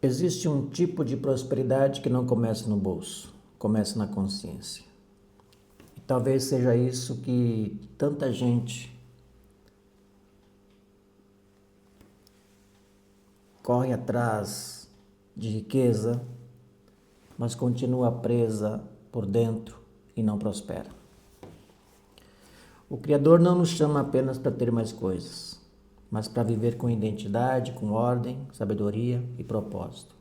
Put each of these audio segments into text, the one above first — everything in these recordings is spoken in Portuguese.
Existe um tipo de prosperidade que não começa no bolso, começa na consciência. E talvez seja isso que tanta gente corre atrás de riqueza, mas continua presa por dentro e não prospera. O Criador não nos chama apenas para ter mais coisas, mas para viver com identidade, com ordem, sabedoria e propósito.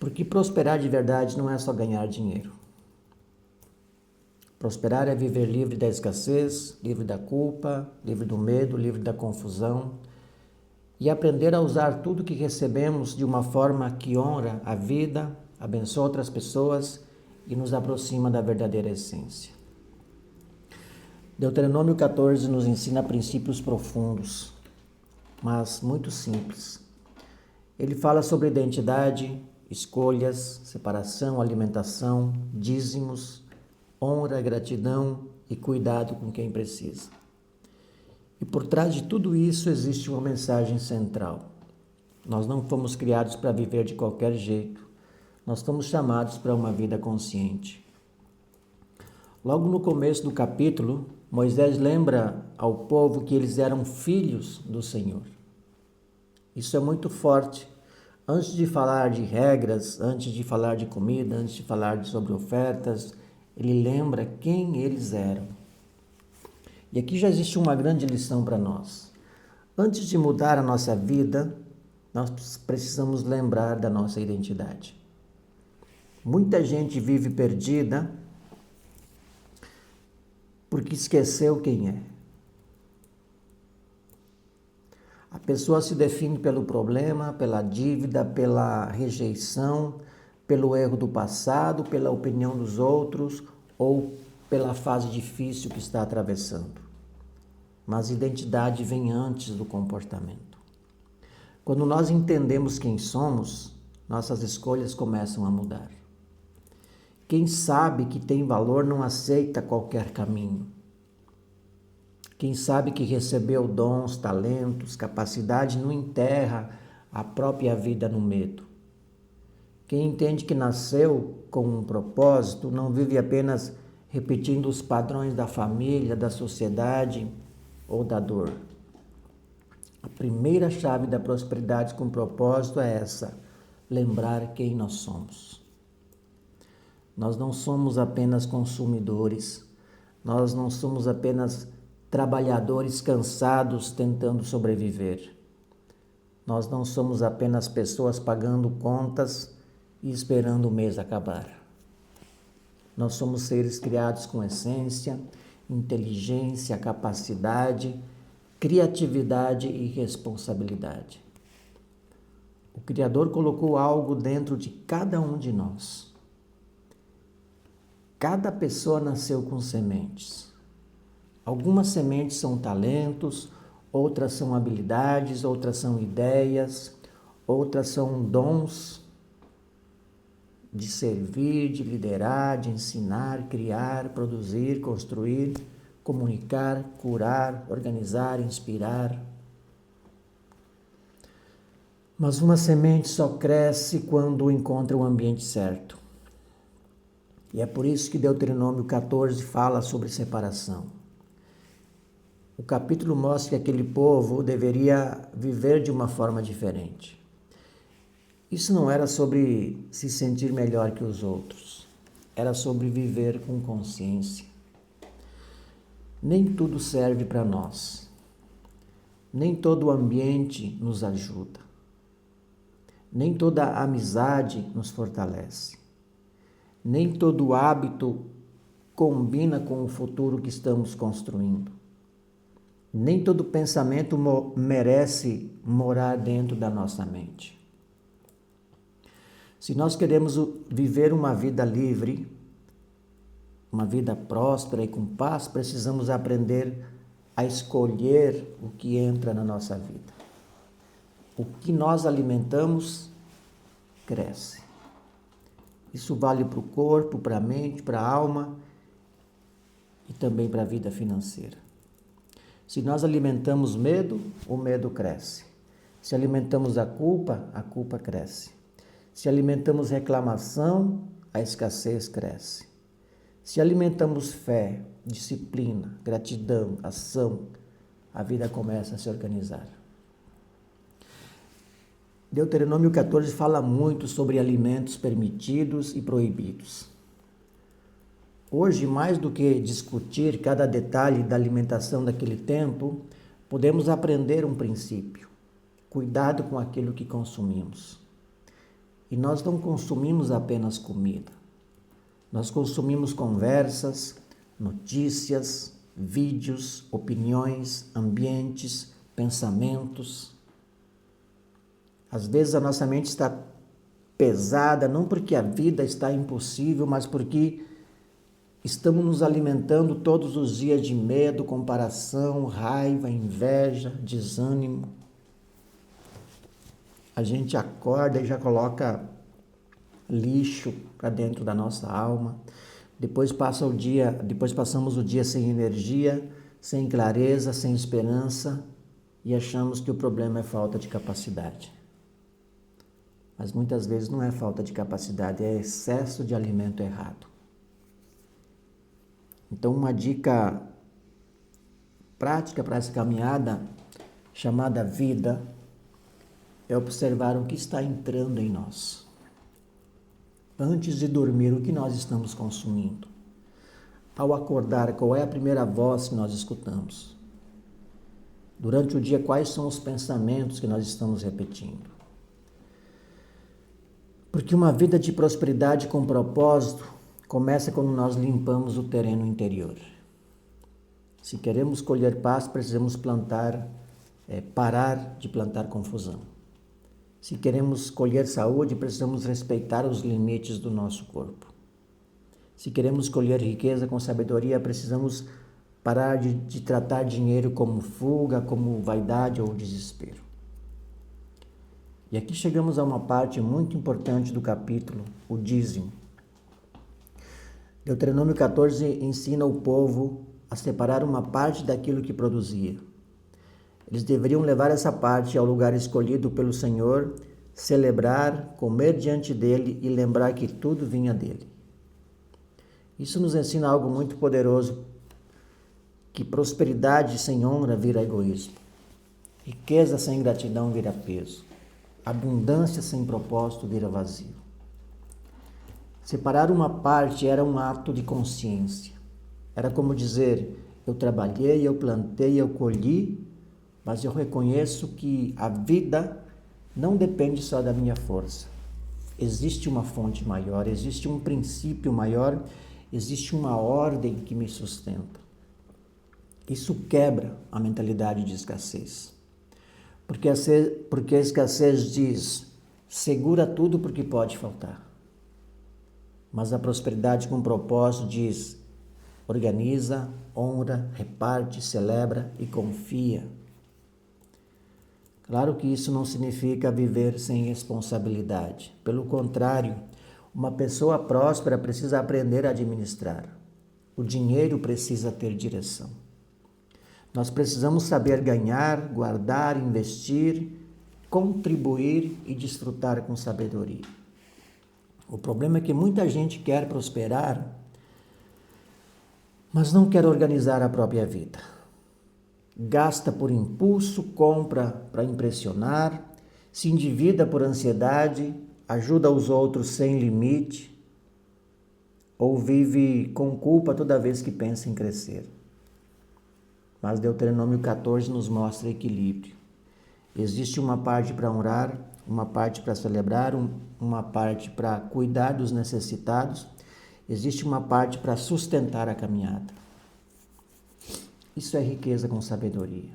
Porque prosperar de verdade não é só ganhar dinheiro. Prosperar é viver livre da escassez, livre da culpa, livre do medo, livre da confusão e aprender a usar tudo que recebemos de uma forma que honra a vida, abençoa outras pessoas e nos aproxima da verdadeira essência. Deuteronômio 14 nos ensina princípios profundos, mas muito simples. Ele fala sobre identidade, escolhas, separação, alimentação, dízimos, honra, gratidão e cuidado com quem precisa. E por trás de tudo isso existe uma mensagem central. Nós não fomos criados para viver de qualquer jeito. Nós fomos chamados para uma vida consciente. Logo no começo do capítulo, Moisés lembra ao povo que eles eram filhos do Senhor. Isso é muito forte. Antes de falar de regras, antes de falar de comida, antes de falar sobre ofertas, ele lembra quem eles eram. E aqui já existe uma grande lição para nós. Antes de mudar a nossa vida, nós precisamos lembrar da nossa identidade. Muita gente vive perdida porque esqueceu quem é. A pessoa se define pelo problema, pela dívida, pela rejeição, pelo erro do passado, pela opinião dos outros ou pela fase difícil que está atravessando. Mas identidade vem antes do comportamento. Quando nós entendemos quem somos, nossas escolhas começam a mudar. Quem sabe que tem valor não aceita qualquer caminho. Quem sabe que recebeu dons, talentos, capacidade não enterra a própria vida no medo. Quem entende que nasceu com um propósito não vive apenas repetindo os padrões da família, da sociedade ou da dor. A primeira chave da prosperidade com propósito é essa: lembrar quem nós somos. Nós não somos apenas consumidores, nós não somos apenas trabalhadores cansados tentando sobreviver. Nós não somos apenas pessoas pagando contas e esperando o mês acabar. Nós somos seres criados com essência, inteligência, capacidade, criatividade e responsabilidade. O Criador colocou algo dentro de cada um de nós. Cada pessoa nasceu com sementes. Algumas sementes são talentos, outras são habilidades, outras são ideias, outras são dons de servir, de liderar, de ensinar, criar, produzir, construir, comunicar, curar, organizar, inspirar. Mas uma semente só cresce quando encontra o ambiente certo. E é por isso que Deuteronômio 14 fala sobre separação. O capítulo mostra que aquele povo deveria viver de uma forma diferente. Isso não era sobre se sentir melhor que os outros, era sobre viver com consciência. Nem tudo serve para nós, nem todo o ambiente nos ajuda, nem toda amizade nos fortalece, nem todo hábito combina com o futuro que estamos construindo. Nem todo pensamento merece morar dentro da nossa mente. Se nós queremos viver uma vida livre, uma vida próspera e com paz, precisamos aprender a escolher o que entra na nossa vida. O que nós alimentamos, cresce. Isso vale para o corpo, para a mente, para a alma e também para a vida financeira. Se nós alimentamos medo, o medo cresce. Se alimentamos a culpa cresce. Se alimentamos reclamação, a escassez cresce. Se alimentamos fé, disciplina, gratidão, ação, a vida começa a se organizar. Deuteronômio 14 fala muito sobre alimentos permitidos e proibidos. Hoje, mais do que discutir cada detalhe da alimentação daquele tempo, podemos aprender um princípio: cuidado com aquilo que consumimos. E nós não consumimos apenas comida. Nós consumimos conversas, notícias, vídeos, opiniões, ambientes, pensamentos. Às vezes a nossa mente está pesada, não porque a vida está impossível, mas porque estamos nos alimentando todos os dias de medo, comparação, raiva, inveja, desânimo. A gente acorda e já coloca lixo para dentro da nossa alma. Depois passamos o dia sem energia, sem clareza, sem esperança e achamos que o problema é falta de capacidade. Mas muitas vezes não é falta de capacidade, é excesso de alimento errado. Então, uma dica prática para essa caminhada, chamada vida, é observar o que está entrando em nós. Antes de dormir, o que nós estamos consumindo? Ao acordar, qual é a primeira voz que nós escutamos? Durante o dia, quais são os pensamentos que nós estamos repetindo? Porque uma vida de prosperidade com propósito começa quando nós limpamos o terreno interior. Se queremos colher paz, precisamos parar de plantar confusão. Se queremos colher saúde, precisamos respeitar os limites do nosso corpo. Se queremos colher riqueza com sabedoria, precisamos parar de tratar dinheiro como fuga, como vaidade ou desespero. E aqui chegamos a uma parte muito importante do capítulo, o dízimo. Deuteronômio 14 ensina o povo a separar uma parte daquilo que produzia. Eles deveriam levar essa parte ao lugar escolhido pelo Senhor, celebrar, comer diante dele e lembrar que tudo vinha dele. Isso nos ensina algo muito poderoso, que prosperidade sem honra vira egoísmo, riqueza sem gratidão vira peso, abundância sem propósito vira vazio. Separar uma parte era um ato de consciência. Era como dizer, eu trabalhei, eu plantei, eu colhi, mas eu reconheço que a vida não depende só da minha força. Existe uma fonte maior, existe um princípio maior, existe uma ordem que me sustenta. Isso quebra a mentalidade de escassez. Porque a escassez diz, segura tudo porque pode faltar. Mas a prosperidade com propósito diz, organiza, honra, reparte, celebra e confia. Claro que isso não significa viver sem responsabilidade. Pelo contrário, uma pessoa próspera precisa aprender a administrar. O dinheiro precisa ter direção. Nós precisamos saber ganhar, guardar, investir, contribuir e desfrutar com sabedoria. O problema é que muita gente quer prosperar, mas não quer organizar a própria vida. Gasta por impulso, compra para impressionar, se endivida por ansiedade, ajuda os outros sem limite ou vive com culpa toda vez que pensa em crescer. Mas Deuteronômio 14 nos mostra equilíbrio. Existe uma parte para honrar, uma parte para celebrar, uma parte para cuidar dos necessitados, existe uma parte para sustentar a caminhada. Isso é riqueza com sabedoria.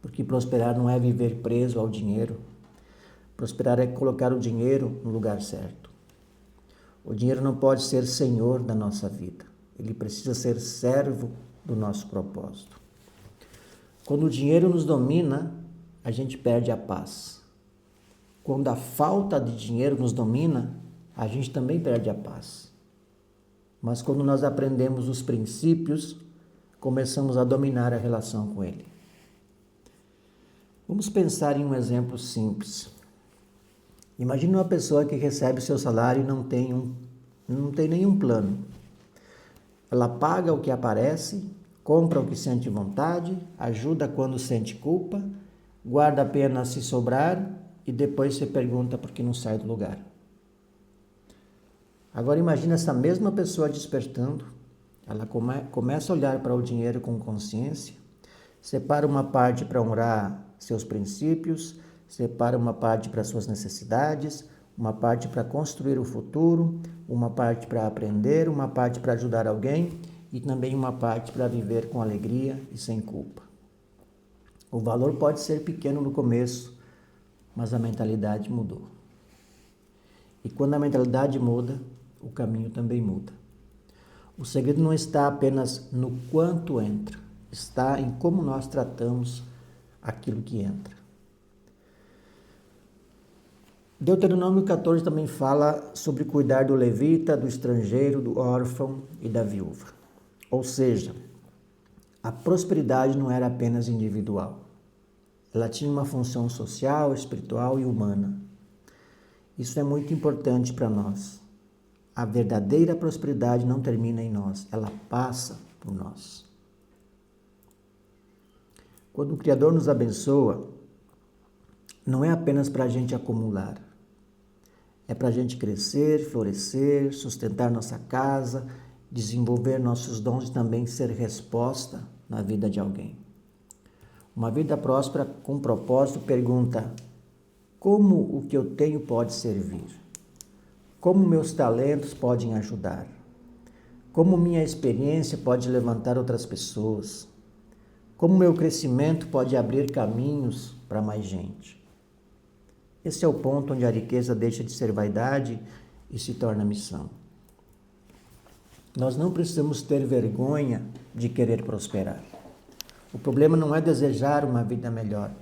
Porque prosperar não é viver preso ao dinheiro. Prosperar é colocar o dinheiro no lugar certo. O dinheiro não pode ser senhor da nossa vida. Ele precisa ser servo do nosso propósito. Quando o dinheiro nos domina, a gente perde a paz. Quando a falta de dinheiro nos domina, a gente também perde a paz. Mas quando nós aprendemos os princípios, começamos a dominar a relação com ele. Vamos pensar em um exemplo simples. Imagine uma pessoa que recebe seu salário e não tem nenhum plano. Ela paga o que aparece, compra o que sente vontade, ajuda quando sente culpa, guarda apenas se sobrar e depois se pergunta por que não sai do lugar. Agora imagine essa mesma pessoa despertando. Ela começa a olhar para o dinheiro com consciência, separa uma parte para honrar seus princípios, separa uma parte para suas necessidades, uma parte para construir o futuro, uma parte para aprender, uma parte para ajudar alguém e também uma parte para viver com alegria e sem culpa. O valor pode ser pequeno no começo, mas a mentalidade mudou. E quando a mentalidade muda, o caminho também muda. O segredo não está apenas no quanto entra, está em como nós tratamos aquilo que entra. Deuteronômio 14 também fala sobre cuidar do levita, do estrangeiro, do órfão e da viúva. Ou seja, a prosperidade não era apenas individual. Ela tinha uma função social, espiritual e humana. Isso é muito importante para nós. A verdadeira prosperidade não termina em nós, ela passa por nós. Quando o Criador nos abençoa, não é apenas para a gente acumular. É para a gente crescer, florescer, sustentar nossa casa, desenvolver nossos dons e também ser resposta na vida de alguém. Uma vida próspera com propósito pergunta: como o que eu tenho pode servir? Como meus talentos podem ajudar? Como minha experiência pode levantar outras pessoas? Como meu crescimento pode abrir caminhos para mais gente? Esse é o ponto onde a riqueza deixa de ser vaidade e se torna missão. Nós não precisamos ter vergonha de querer prosperar. O problema não é desejar uma vida melhor.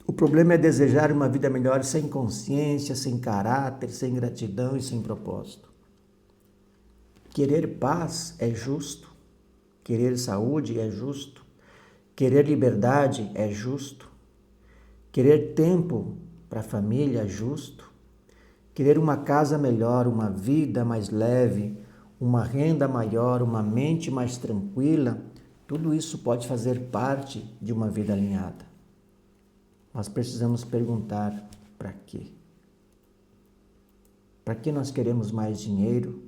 O problema é desejar uma vida melhor sem consciência, sem caráter, sem gratidão e sem propósito. Querer paz é justo. Querer saúde é justo. Querer liberdade é justo. Querer tempo para a família é justo. Querer uma casa melhor, uma vida mais leve, uma renda maior, uma mente mais tranquila, tudo isso pode fazer parte de uma vida alinhada. Nós precisamos perguntar: para quê? Para que nós queremos mais dinheiro?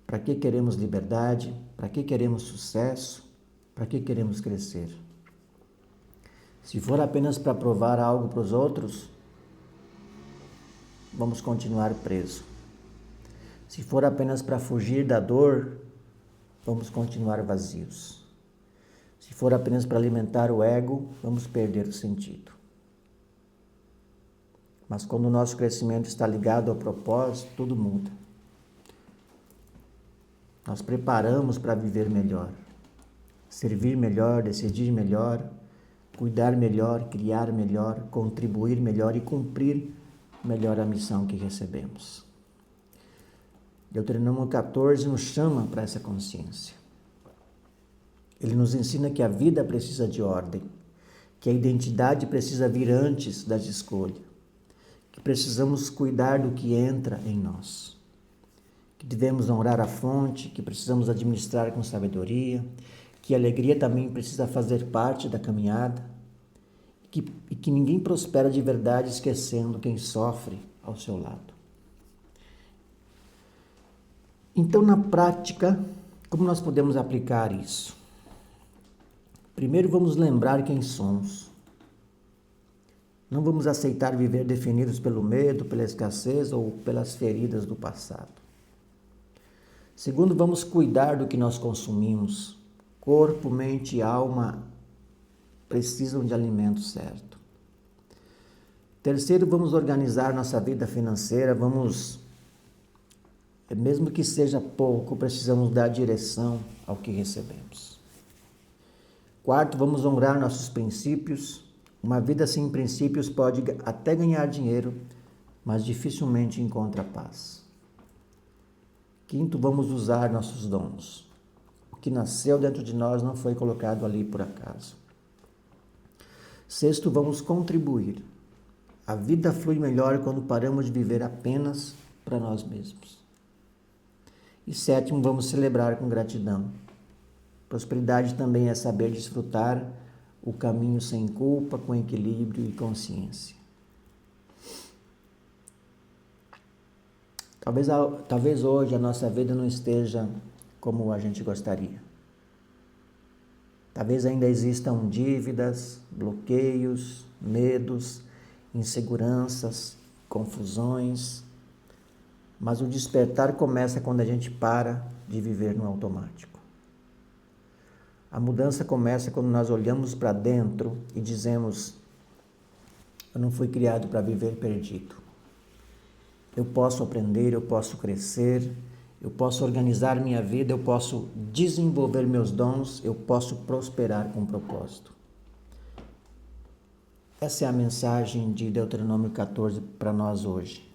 Para que queremos liberdade? Para que queremos sucesso? Para que queremos crescer? Se for apenas para provar algo para os outros, vamos continuar presos. Se for apenas para fugir da dor, vamos continuar vazios. Se for apenas para alimentar o ego, vamos perder o sentido. Mas quando o nosso crescimento está ligado ao propósito, tudo muda. Nós preparamos para viver melhor, servir melhor, decidir melhor, cuidar melhor, criar melhor, contribuir melhor e cumprir melhor a missão que recebemos. Deuteronômio 14 nos chama para essa consciência. Ele nos ensina que a vida precisa de ordem, que a identidade precisa vir antes das escolhas, que precisamos cuidar do que entra em nós, que devemos honrar a fonte, que precisamos administrar com sabedoria, que a alegria também precisa fazer parte da caminhada, e que ninguém prospera de verdade esquecendo quem sofre ao seu lado. Então, na prática, como nós podemos aplicar isso? Primeiro, vamos lembrar quem somos. Não vamos aceitar viver definidos pelo medo, pela escassez ou pelas feridas do passado. Segundo, vamos cuidar do que nós consumimos. Corpo, mente e alma precisam de alimento certo. Terceiro, vamos organizar nossa vida financeira, mesmo que seja pouco, precisamos dar direção ao que recebemos. Quarto, vamos honrar nossos princípios. Uma vida sem princípios pode até ganhar dinheiro, mas dificilmente encontra paz. Quinto, vamos usar nossos dons. O que nasceu dentro de nós não foi colocado ali por acaso. Sexto, vamos contribuir. A vida flui melhor quando paramos de viver apenas para nós mesmos. E sétimo, vamos celebrar com gratidão. Prosperidade também é saber desfrutar o caminho sem culpa, com equilíbrio e consciência. Talvez hoje a nossa vida não esteja como a gente gostaria. Talvez ainda existam dívidas, bloqueios, medos, inseguranças, confusões. Mas o despertar começa quando a gente para de viver no automático. A mudança começa quando nós olhamos para dentro e dizemos: eu não fui criado para viver perdido. Eu posso aprender, eu posso crescer, eu posso organizar minha vida, eu posso desenvolver meus dons, eu posso prosperar com propósito. Essa é a mensagem de Deuteronômio 14 para nós hoje.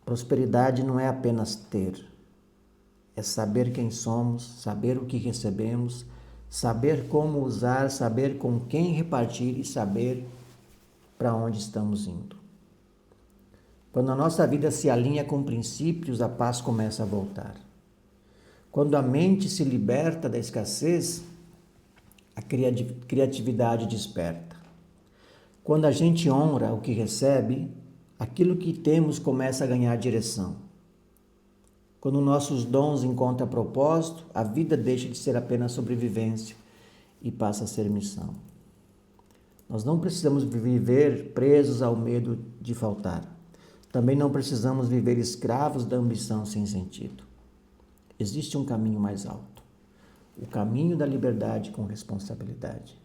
Prosperidade não é apenas ter, é saber quem somos, saber o que recebemos, saber como usar, saber com quem repartir e saber para onde estamos indo. Quando a nossa vida se alinha com princípios, a paz começa a voltar. Quando a mente se liberta da escassez, a criatividade desperta. Quando a gente honra o que recebe, aquilo que temos começa a ganhar direção. Quando nossos dons encontram propósito, a vida deixa de ser apenas sobrevivência e passa a ser missão. Nós não precisamos viver presos ao medo de faltar. Também não precisamos viver escravos da ambição sem sentido. Existe um caminho mais alto. O caminho da liberdade com responsabilidade,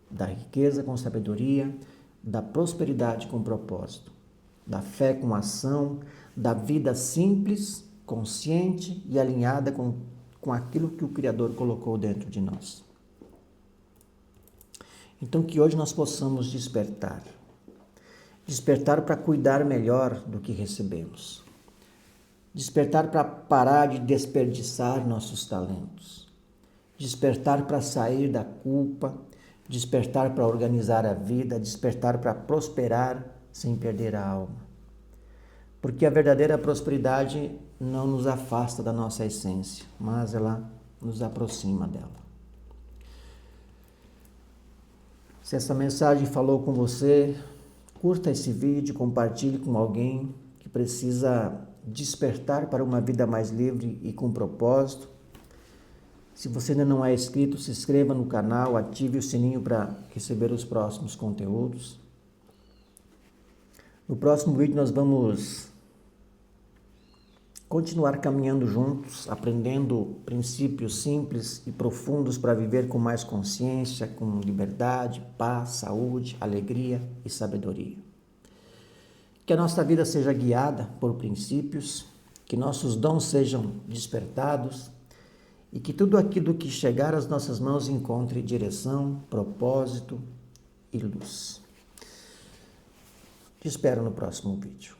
da riqueza com sabedoria, da prosperidade com propósito, da fé com ação, da vida simples, consciente e alinhada com aquilo que o Criador colocou dentro de nós. Então, que hoje nós possamos despertar para cuidar melhor do que recebemos. Despertar para parar de desperdiçar nossos talentos. Despertar para sair da culpa. Despertar para organizar a vida. Despertar para prosperar sem perder a alma. Porque a verdadeira prosperidade não nos afasta da nossa essência, mas ela nos aproxima dela. Se essa mensagem falou com você, curta esse vídeo, compartilhe com alguém que precisa despertar para uma vida mais livre e com propósito. Se você ainda não é inscrito, se inscreva no canal, ative o sininho para receber os próximos conteúdos. No próximo vídeo nós vamos continuar caminhando juntos, aprendendo princípios simples e profundos para viver com mais consciência, com liberdade, paz, saúde, alegria e sabedoria. Que a nossa vida seja guiada por princípios, que nossos dons sejam despertados e que tudo aquilo que chegar às nossas mãos encontre direção, propósito e luz. Te espero no próximo vídeo.